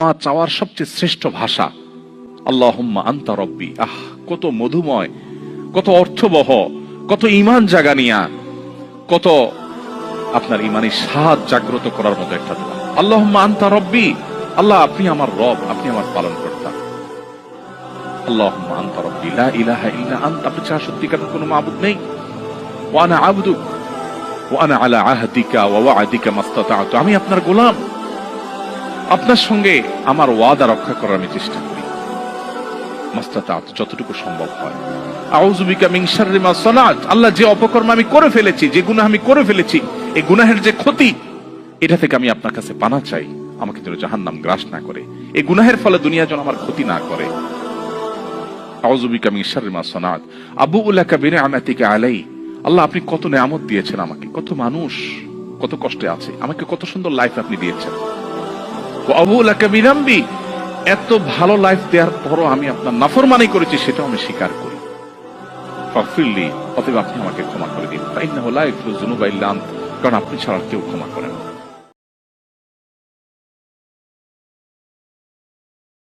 আমার চাওয়ার সবচেয়ে শ্রেষ্ঠ ভাষা আল্লাহুম্মা আনতা রব্বি। কত মধুময়, কত অর্থবহ, কত ঈমান জাগানিয়া, কত আপনার ঈমানি স্বাদ জাগ্রত করার মতো একটা দোয়া। আল্লাহুম্মা আনতা রব্বি, আল্লাহ আপনি আমার রব, আপনি আমার পালনকর্তা। আল্লাহুম্মা আনতা রব্বি লা ইলাহা ইল্লা আনতা, আপনি ছাড়া সত্যিকার কোনো মাবুদ নেই। ওয়া আনা আবদুক ওয়া আনা আলা আহদিকা ওয়া ওয়া'দিকা মাসতাতা'তু, আমি আপনার গোলাম, আপনার সঙ্গে আমার ওয়াদা রক্ষা করার আমি চেষ্টা করি, মাসতাতা'তু, যতটুকু সম্ভব হয়। আউযু বিকা মিন শাররি মা সানাত, আল্লাহ যে অপকর্ম আমি করে ফেলেছি, যে গুনাহ আমি করে ফেলেছি, এই গুনাহের যে ক্ষতি, এটা থেকে আমি আপনার কাছে পানাহ চাই, আমাকে যেন জাহান্নাম গ্রাস না করে, এই গুনাহের ফলে দুনিয়া যেন আমার ক্ষতি না করে। আউযু বিকা মিন শাররি মা সানাত আবুউ লাকা বিনি'মাতিকা আলাই, আল্লাহ আপনি কত নেয়ামত দিয়েছেন আমাকে, কত মানুষ কত কষ্টে আছে, আমাকে কত সুন্দর লাইফ আপনি দিয়েছেন। ওয়া আবুউ লাকা বিযামবি, এত ভালো লাইফ দেওয়ার পরও আমি আপনার নাফরমানি করেছি, সেটাও আমি স্বীকার করি। ফাগফিরলি, অতএব আপনি আমাকে ক্ষমা করে দিন। ফাইন্নাহু লা ইয়াগফিরু যুনুবা ইল্লা আনতা, কারণ আপনি ছাড়া কেউ ক্ষমা করেন না।